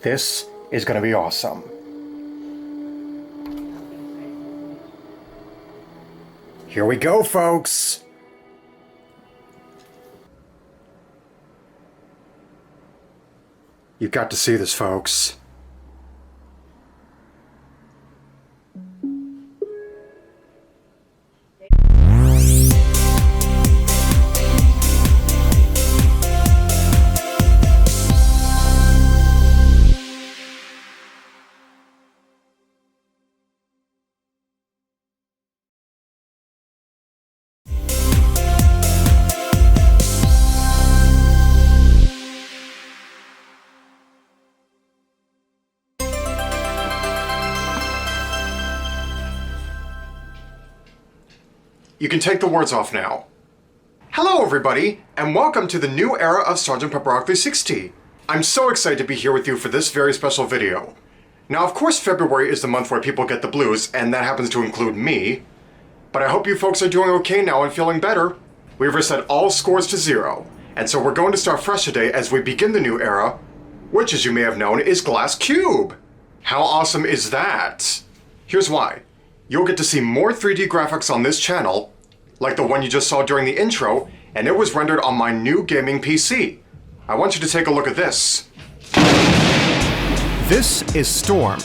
This is gonna be awesome. Here we go, folks! You've got to see this, folks. You can take the words off now. Hello everybody, and welcome to the new era of Sgt. Pepper 360. I'm so excited to be here with you for this very special video. Now of course February is the month where people get the blues, and that happens to include me. But I hope you folks are doing okay now and feeling better. We've reset all scores to 0, and so we're going to start fresh today as we begin the new era, which as you may have known is Glass Cube. How awesome is that? Here's why. You'll get to see more 3D graphics on this channel, like the one you just saw during the intro, and it was rendered on my new gaming PC. I want you to take a look at this. This is Storm,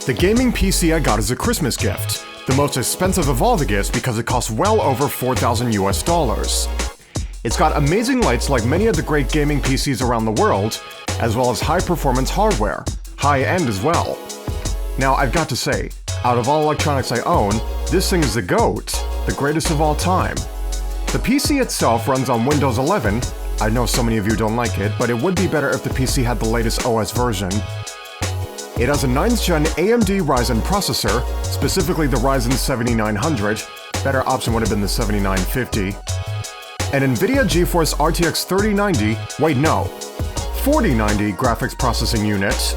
the gaming PC I got as a Christmas gift, the most expensive of all the gifts because it costs well over $4,000 US. It's got amazing lights like many of the great gaming PCs around the world, as well as high-performance hardware, high-end as well. Now, I've got to say, out of all electronics I own, this thing is the GOAT, the greatest of all time. The PC itself runs on Windows 11. I know so many of you don't like it, but it would be better if the PC had the latest OS version. It has a 9th gen AMD Ryzen processor, specifically the Ryzen 7900, better option would have been the 7950, an NVIDIA GeForce RTX 4090 graphics processing unit.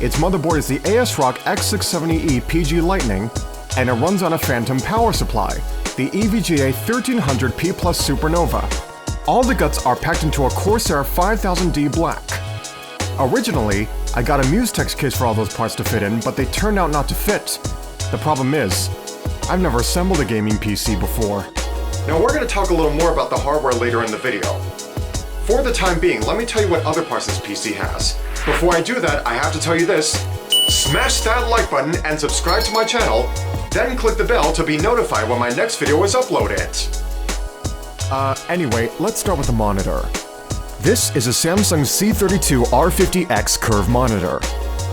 Its motherboard is the ASRock X670E PG Lightning, and it runs on a phantom power supply, the EVGA 1300P Plus Supernova. All the guts are packed into a Corsair 5000D Black. Originally, I got a Mustex case for all those parts to fit in, but they turned out not to fit. The problem is, I've never assembled a gaming PC before. Now we're going to talk a little more about the hardware later in the video. For the time being, let me tell you what other parts this PC has. Before I do that, I have to tell you this. Smash that like button and subscribe to my channel, then click the bell to be notified when my next video is uploaded. Anyway, let's start with the monitor. This is a Samsung C32 R50X curved monitor.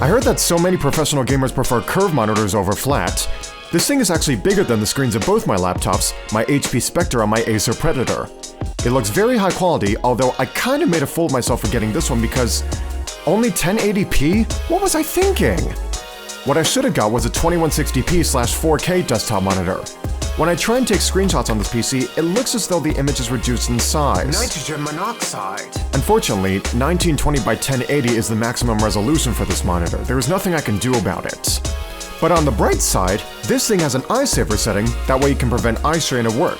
I heard that so many professional gamers prefer curved monitors over flat. This thing is actually bigger than the screens of both my laptops, my HP Spectre and my Acer Predator. It looks very high quality, although I kinda made a fool of myself for getting this one because only 1080p? What was I thinking? What I should have got was a 2160p/4K desktop monitor. When I try and take screenshots on this PC, it looks as though the image is reduced in size. Nitrogen monoxide. Unfortunately, 1920 by 1080 is the maximum resolution for this monitor. There is nothing I can do about it. But on the bright side, this thing has an eye saver setting, that way you can prevent eye strain at work.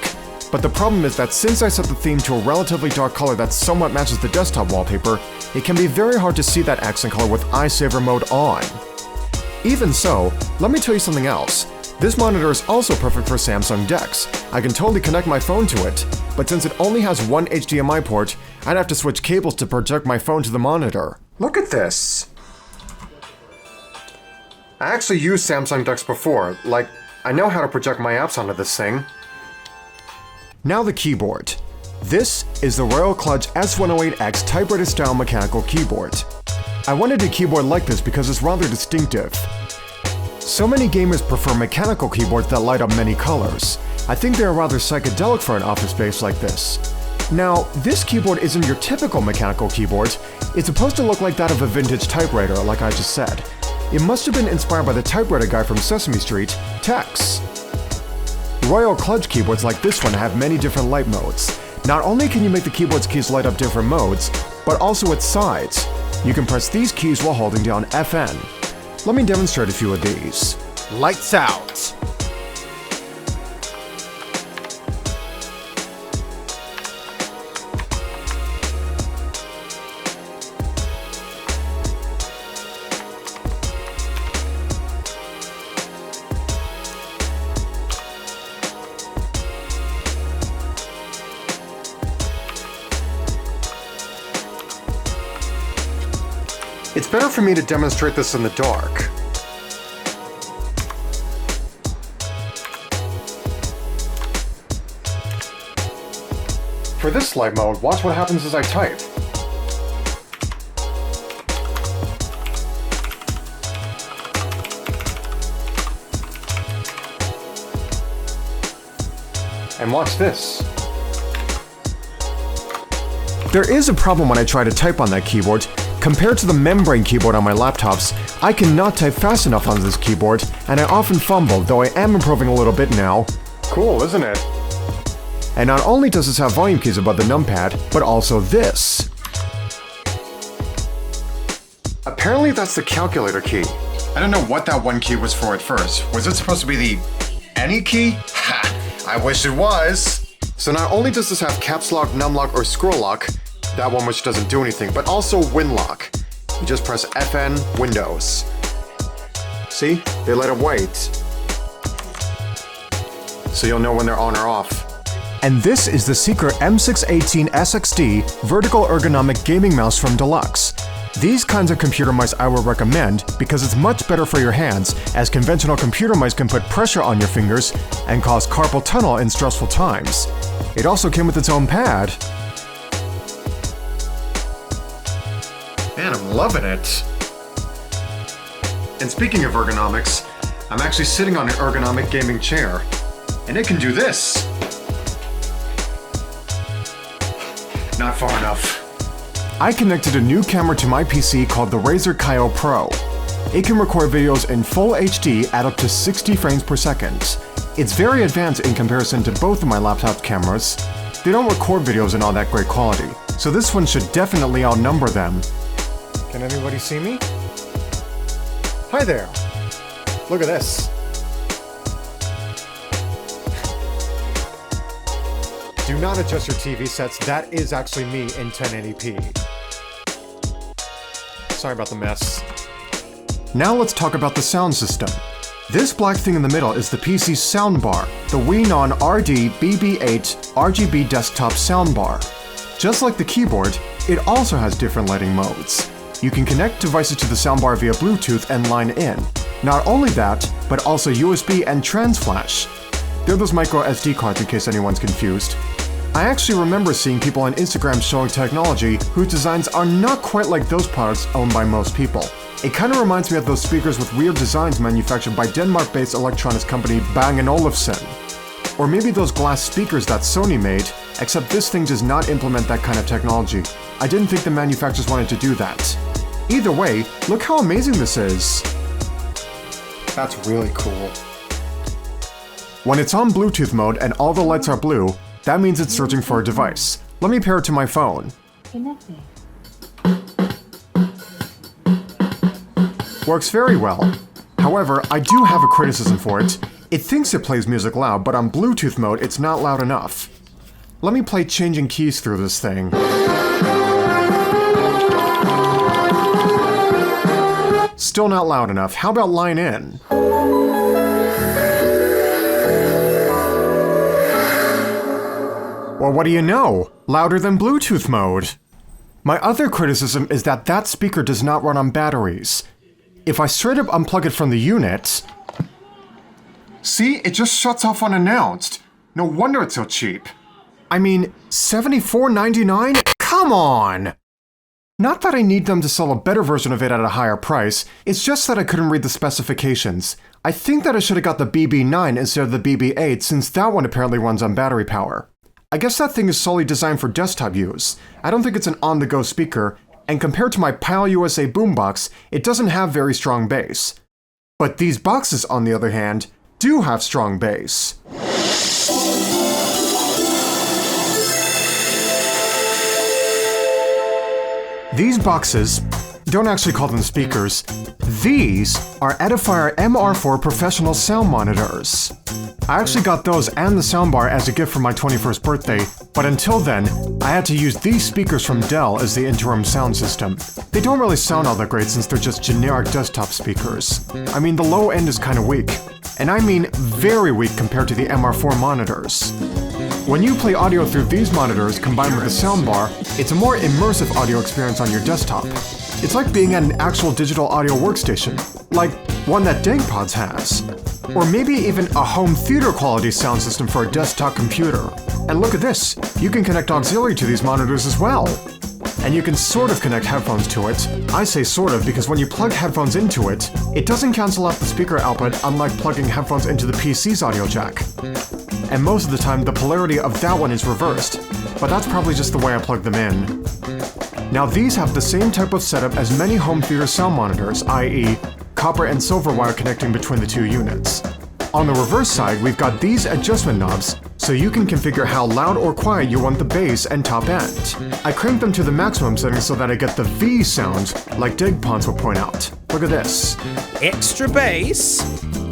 But the problem is that since I set the theme to a relatively dark color that somewhat matches the desktop wallpaper, it can be very hard to see that accent color with eye saver mode on. Even so, let me tell you something else. This monitor is also perfect for Samsung DeX. I can totally connect my phone to it, but since it only has one HDMI port, I'd have to switch cables to project my phone to the monitor. Look at this! I actually used Samsung DeX before, like, I know how to project my apps onto this thing. Now the keyboard. This is the Royal Kludge S108X typewriter style mechanical keyboard. I wanted a keyboard like this because it's rather distinctive. So many gamers prefer mechanical keyboards that light up many colors. I think they are rather psychedelic for an office space like this. Now, this keyboard isn't your typical mechanical keyboard. It's supposed to look like that of a vintage typewriter, like I just said. It must have been inspired by the typewriter guy from Sesame Street, Tex. Royal Kludge keyboards like this one have many different light modes. Not only can you make the keyboard's keys light up different modes, but also its sides. You can press these keys while holding down FN. Let me demonstrate a few of these. Lights out! It's better for me to demonstrate this in the dark. For this light mode, watch what happens as I type. And watch this. There is a problem when I try to type on that keyboard. Compared to the membrane keyboard on my laptops, I cannot type fast enough on this keyboard, and I often fumble, though I am improving a little bit now. Cool, isn't it? And not only does this have volume keys above the numpad, but also this. Apparently that's the calculator key. I don't know what that one key was for at first. Was it supposed to be the any key? Ha! I wish it was! So not only does this have caps lock, num lock, or scroll lock, that one which doesn't do anything, but also win lock. You just press FN, Windows. See? They let it wait. So you'll know when they're on or off. And this is the Seeker M618 SXD vertical ergonomic gaming mouse from Deluxe. These kinds of computer mice I would recommend because it's much better for your hands, as conventional computer mice can put pressure on your fingers and cause carpal tunnel in stressful times. It also came with its own pad. Man, I'm loving it. And speaking of ergonomics, I'm actually sitting on an ergonomic gaming chair, and it can do this. Not far enough. I connected a new camera to my PC called the Razer Kaio Pro. It can record videos in full HD at up to 60 frames per second. It's very advanced in comparison to both of my laptop cameras. They don't record videos in all that great quality, so this one should definitely outnumber them. Can anybody see me? Hi there! Look at this. Do not adjust your TV sets, that is actually me in 1080p. Sorry about the mess. Now let's talk about the sound system. This black thing in the middle is the PC's soundbar, the Winon RD BB8 RGB desktop soundbar. Just like the keyboard, it also has different lighting modes. You can connect devices to the soundbar via Bluetooth and line in. Not only that, but also USB and Transflash. They're those micro SD cards in case anyone's confused. I actually remember seeing people on Instagram showing technology whose designs are not quite like those products owned by most people. It kind of reminds me of those speakers with weird designs manufactured by Denmark-based electronics company Bang & Olufsen. Or maybe those glass speakers that Sony made, except this thing does not implement that kind of technology. I didn't think the manufacturers wanted to do that. Either way, look how amazing this is. That's really cool. When it's on Bluetooth mode and all the lights are blue, that means it's searching for a device. Let me pair it to my phone. Works very well. However, I do have a criticism for it. It thinks it plays music loud, but on Bluetooth mode it's not loud enough. Let me play changing keys through this thing. Still not loud enough. How about line in? Well, what do you know? Louder than Bluetooth mode. My other criticism is that that speaker does not run on batteries. If I straight up unplug it from the unit... See, it just shuts off unannounced. No wonder it's so cheap. I mean, $74.99? Come on! Not that I need them to sell a better version of it at a higher price, it's just that I couldn't read the specifications. I think that I should have got the BB9 instead of the BB8 since that one apparently runs on battery power. I guess that thing is solely designed for desktop use. I don't think it's an on-the-go speaker, and compared to my PAL USA boombox, it doesn't have very strong bass. But these boxes, on the other hand, do have strong bass. These boxes, don't actually call them speakers, these are Edifier MR4 professional sound monitors. I actually got those and the soundbar as a gift for my 21st birthday, but until then, I had to use these speakers from Dell as the interim sound system. They don't really sound all that great since they're just generic desktop speakers. I mean, the low end is kinda weak. And I mean very weak compared to the MR4 monitors. When you play audio through these monitors combined with the soundbar, it's a more immersive audio experience on your desktop. It's like being at an actual digital audio workstation, like one that DangPods has. Or maybe even a home theater quality sound system for a desktop computer. And look at this, you can connect auxiliary to these monitors as well. And you can sort of connect headphones to it. I say sort of because when you plug headphones into it, it doesn't cancel out the speaker output unlike plugging headphones into the PC's audio jack. And most of the time the polarity of that one is reversed, but that's probably just the way I plug them in. Now these have the same type of setup as many home theater sound monitors, i.e. copper and silver wire connecting between the two units. On the reverse side, we've got these adjustment knobs, so you can configure how loud or quiet you want the bass and top end. I cranked them to the maximum setting so that I get the V sound, like DangPods would point out. Look at this. Extra bass,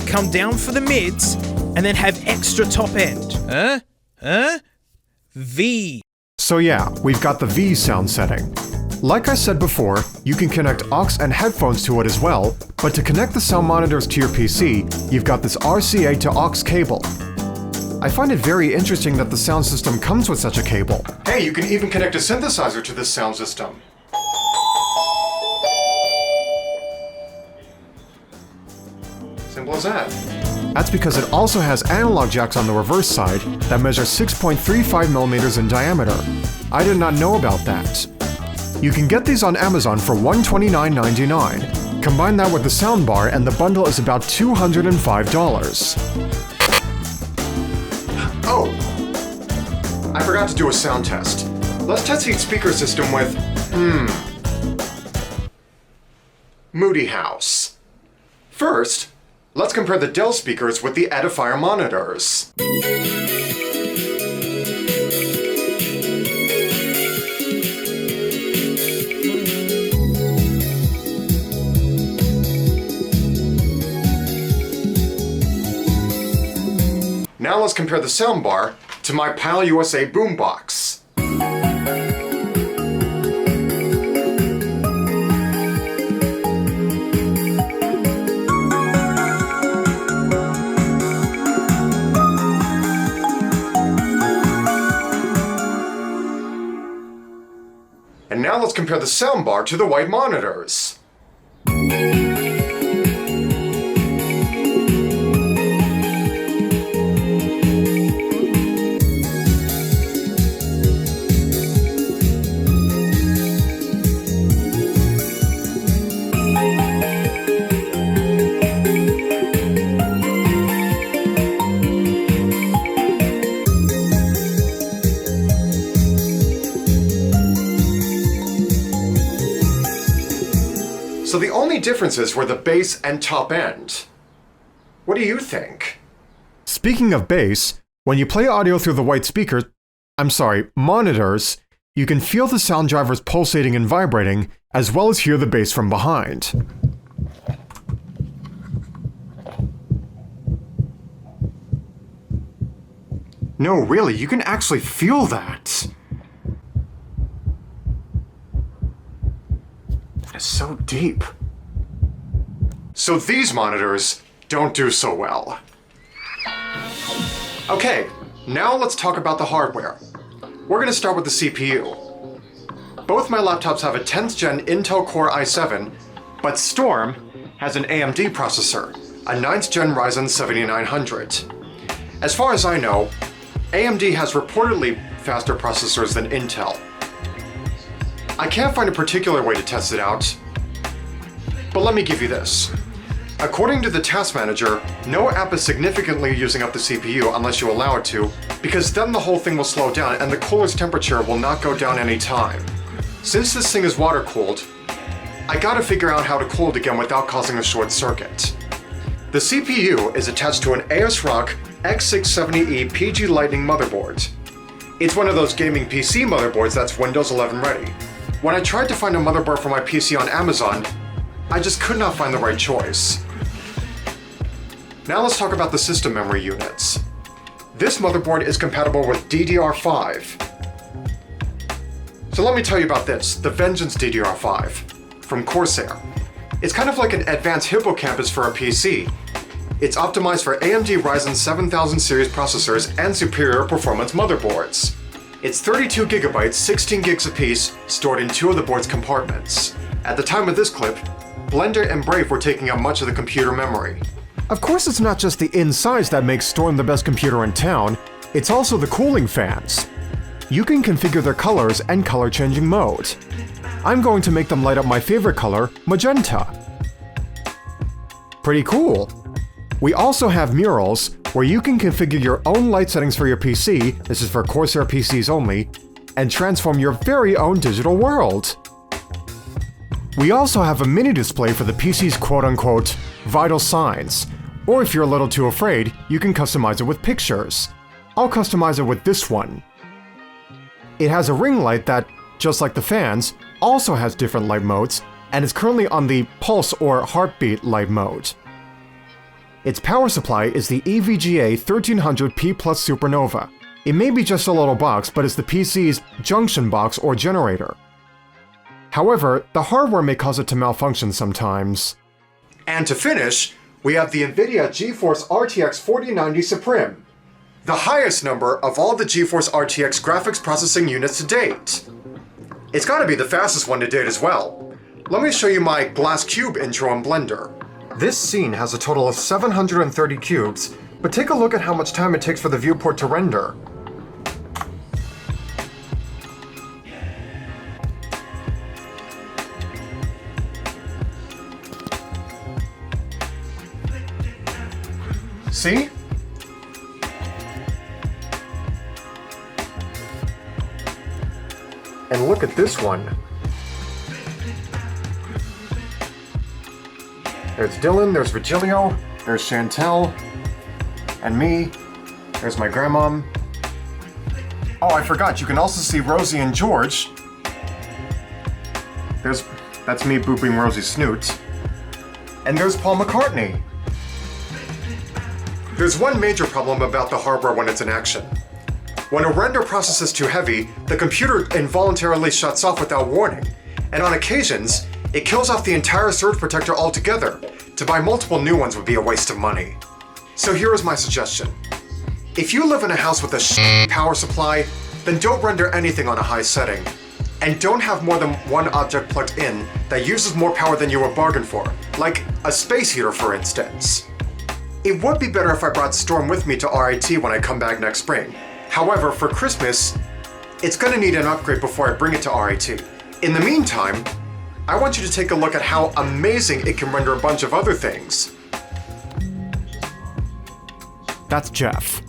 come down for the mids, and then have extra top end. V. So yeah, we've got the V sound setting. Like I said before, you can connect aux and headphones to it as well, but to connect the sound monitors to your PC, you've got this RCA to aux cable. I find it very interesting that the sound system comes with such a cable. Hey, you can even connect a synthesizer to this sound system. Simple as that. That's because it also has analog jacks on the reverse side that measure 6.35mm in diameter. I did not know about that. You can get these on Amazon for $129.99. Combine that with the soundbar and the bundle is about $205. Oh! I forgot to do a sound test. Let's test each speaker system with, Moody House. First, let's compare the Dell speakers with the Edifier monitors. Now let's compare the soundbar to my PAL USA boombox. And now let's compare the soundbar to the white monitors. So the only differences were the bass and top end. What do you think? Speaking of bass, when you play audio through the white monitors, you can feel the sound drivers pulsating and vibrating, as well as hear the bass from behind. No, really, you can actually feel that. Is so deep. So these monitors don't do so well. Okay, now let's talk about the hardware. We're going to start with the CPU. Both my laptops have a 10th gen Intel Core i7, but Storm has an AMD processor, a 9th gen Ryzen 7900. As far as I know, AMD has reportedly faster processors than Intel. I can't find a particular way to test it out, but let me give you this. According to the task manager, no app is significantly using up the CPU unless you allow it to, because then the whole thing will slow down and the cooler's temperature will not go down any time. Since this thing is water cooled, I gotta figure out how to cool it again without causing a short circuit. The CPU is attached to an ASRock X670E PG Lightning motherboard. It's one of those gaming PC motherboards that's Windows 11 ready. When I tried to find a motherboard for my PC on Amazon, I just could not find the right choice. Now let's talk about the system memory units. This motherboard is compatible with DDR5. So let me tell you about this, the Vengeance DDR5 from Corsair. It's kind of like an advanced hippocampus for a PC. It's optimized for AMD Ryzen 7000 series processors and superior performance motherboards. It's 32 gigabytes, 16 gigs apiece, stored in two of the board's compartments. At the time of this clip, Blender and Brave were taking up much of the computer memory. Of course, it's not just the insides that makes Storm the best computer in town, it's also the cooling fans. You can configure their colors and color changing mode. I'm going to make them light up my favorite color, magenta. Pretty cool. We also have murals, where you can configure your own light settings for your PC, this is for Corsair PCs only, and transform your very own digital world. We also have a mini display for the PC's quote-unquote vital signs, or if you're a little too afraid, you can customize it with pictures. I'll customize it with this one. It has a ring light that, just like the fans, also has different light modes, and is currently on the pulse or heartbeat light mode. Its power supply is the EVGA 1300P+ Supernova. It may be just a little box, but it's the PC's junction box or generator. However, the hardware may cause it to malfunction sometimes. And to finish, we have the NVIDIA GeForce RTX 4090 Supreme, the highest number of all the GeForce RTX graphics processing units to date. It's gotta be the fastest one to date as well. Let me show you my glass cube intro in Blender. This scene has a total of 730 cubes, but take a look at how much time it takes for the viewport to render. See? And look at this one. There's Dylan, there's Virgilio, there's Chantel, and me. There's my grandmom. Oh, I forgot, you can also see Rosie and George. That's me booping Rosie's snoot. And there's Paul McCartney. There's one major problem about the hardware when it's in action. When a render process is too heavy, the computer involuntarily shuts off without warning, and on occasions, it kills off the entire surge protector altogether. To buy multiple new ones would be a waste of money. So here is my suggestion. If you live in a house with a power supply, then don't render anything on a high setting. And don't have more than one object plugged in that uses more power than you were bargained for, like a space heater for instance. It would be better if I brought Storm with me to RIT when I come back next spring. However, for Christmas, it's gonna need an upgrade before I bring it to RIT. In the meantime, I want you to take a look at how amazing it can render a bunch of other things. That's Jeff.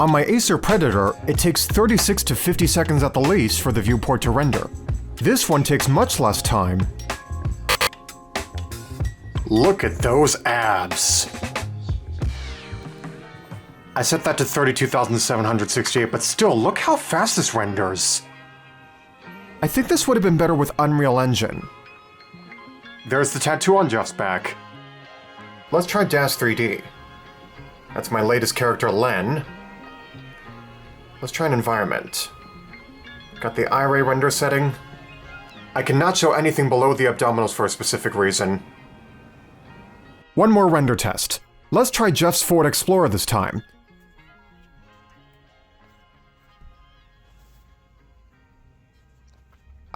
On my Acer Predator, it takes 36 to 50 seconds at the least for the viewport to render. This one takes much less time. Look at those abs. I set that to 32,768, but still, look how fast this renders. I think this would have been better with Unreal Engine. There's the tattoo on Jeff's back. Let's try Dash 3D. That's my latest character, Len. Let's try an environment. Got the AIRED render setting. I cannot show anything below the abdominals for a specific reason. One more render test. Let's try Jeff's Ford Explorer this time.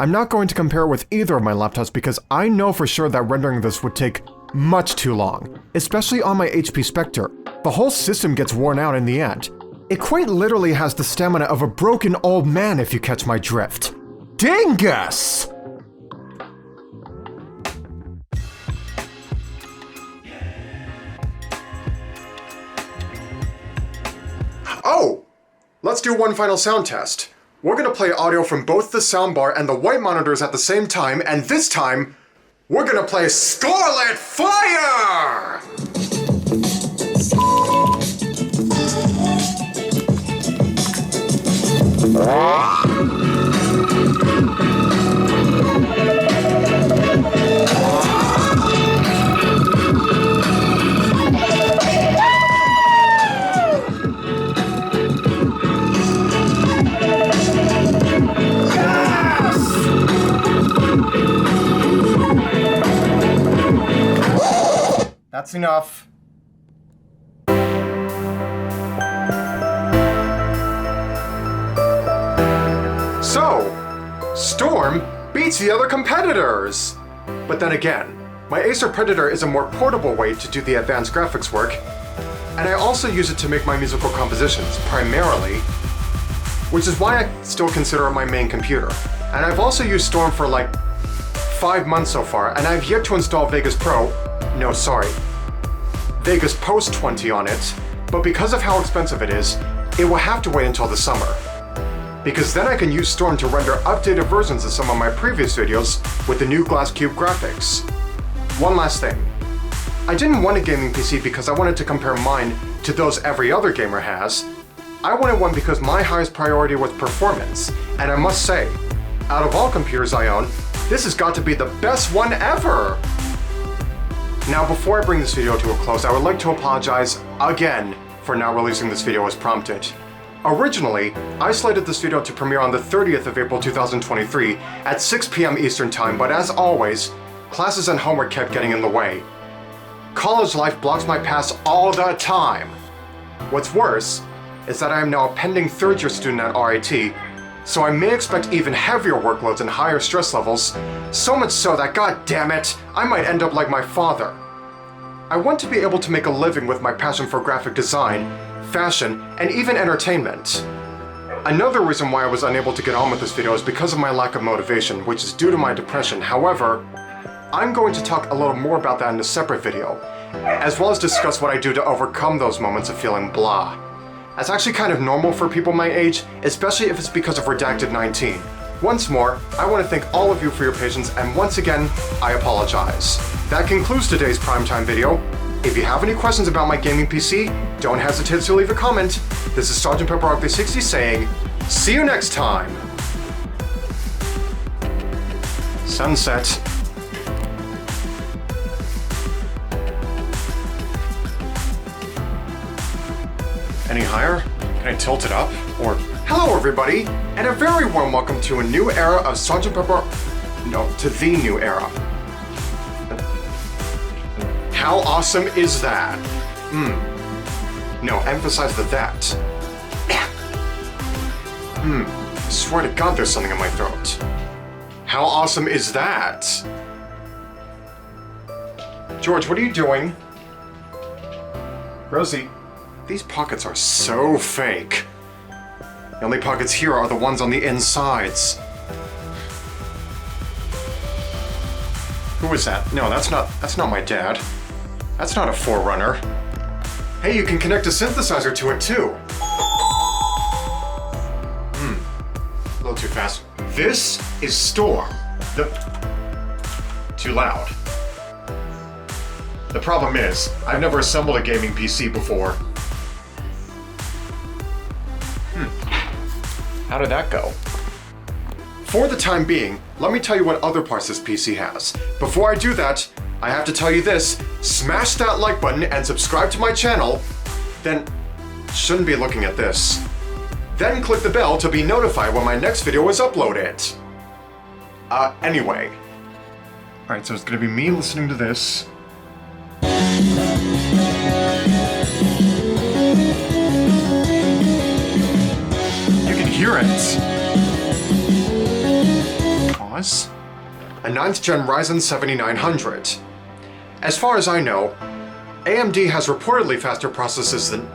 I'm not going to compare it with either of my laptops because I know for sure that rendering this would take much too long, especially on my HP Spectre. The whole system gets worn out in the end. It quite literally has the stamina of a broken old man if you catch my drift. Dingus! Oh! Let's do one final sound test. We're gonna play audio from both the soundbar and the white monitors at the same time, and this time, we're gonna play Scarlet Fire! That's enough. So, Storm beats the other competitors! But then again, my Acer Predator is a more portable way to do the advanced graphics work, and I also use it to make my musical compositions, primarily, which is why I still consider it my main computer. And I've also used Storm for like 5 months so far, and I've yet to install Vegas Post 20 on it, but because of how expensive it is, it will have to wait until the summer. Because then I can use Storm to render updated versions of some of my previous videos with the new Glass Cube graphics. One last thing. I didn't want a gaming PC because I wanted to compare mine to those every other gamer has. I wanted one because my highest priority was performance, and I must say, out of all computers I own, this has got to be the best one ever! Now, before I bring this video to a close, I would like to apologize again for not releasing this video as prompted. Originally, I slated this video to premiere on the 30th of April 2023 at 6 p.m. Eastern Time, but as always, classes and homework kept getting in the way. College life blocks my paths all the time. What's worse is that I am now a pending third-year student at RIT, so I may expect even heavier workloads and higher stress levels, so much so that, god damn it, I might end up like my father. I want to be able to make a living with my passion for graphic design, fashion, and even entertainment. Another reason why I was unable to get on with this video is because of my lack of motivation, which is due to my depression. However, I'm going to talk a little more about that in a separate video, as well as discuss what I do to overcome those moments of feeling blah. That's actually kind of normal for people my age, especially if it's because of Redacted 19. Once more, I want to thank all of you for your patience, and once again, I apologize. That concludes today's primetime video. If you have any questions about my gaming PC, don't hesitate to leave a comment. This is Sergeant Pepper Ugly 60 saying, see you next time! Sunset. Any higher? Can I tilt it up? Or, hello everybody, and a very warm welcome to a new era of Sergeant Pepper... No, to the new era. How awesome is that? No, emphasize the that. I swear to God there's something in my throat. How awesome is that? George, what are you doing? Rosie, these pockets are so fake. The only pockets here are the ones on the insides. Who is that? No, that's not my dad. That's not a Forerunner. Hey, you can connect a synthesizer to it too. A little too fast. This is Storm. Too loud. The problem is, I've never assembled a gaming PC before. How did that go? For the time being, let me tell you what other parts this PC has. Before I do that, I have to tell you this, smash that like button and subscribe to my channel, then shouldn't be looking at this. Then click the bell to be notified when my next video is uploaded. Anyway. Alright, so it's gonna be me listening to this. Hear it. Pause. A 9th gen Ryzen 7900. As far as I know, AMD has reportedly faster processors than...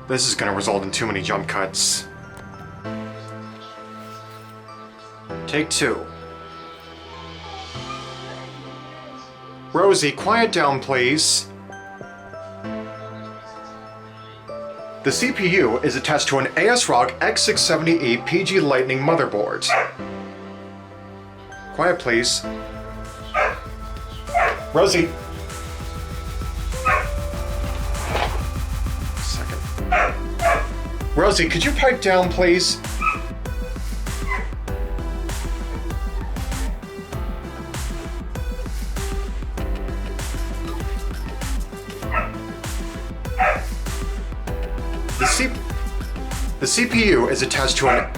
This is gonna result in too many jump cuts. Take 2. Rosie, quiet down, please. The CPU is attached to an ASRock X670E PG Lightning motherboard. Quiet, please. Rosie. Second. Rosie, could you pipe down, please? The CPU is attached to an...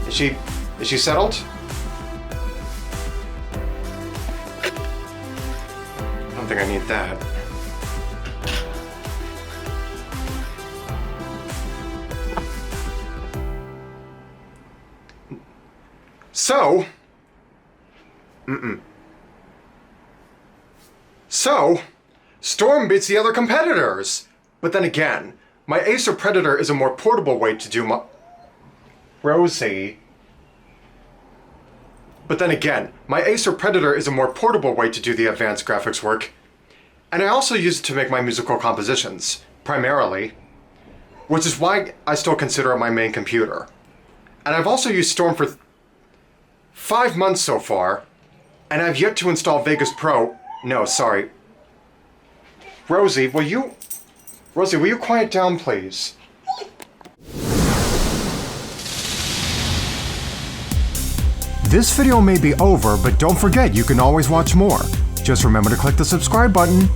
Is she settled? I don't think I need that. So, Storm beats the other competitors. But then again, my Acer Predator is a more portable way to do my... Rosie. But then again, my Acer Predator is a more portable way to do the advanced graphics work. And I also use it to make my musical compositions, primarily. Which is why I still consider it my main computer. And I've also used Storm for 5 months so far, and I've yet to install Vegas Pro. No, sorry. Rosie, will you quiet down, please? This video may be over, but don't forget you can always watch more. Just remember to click the subscribe button.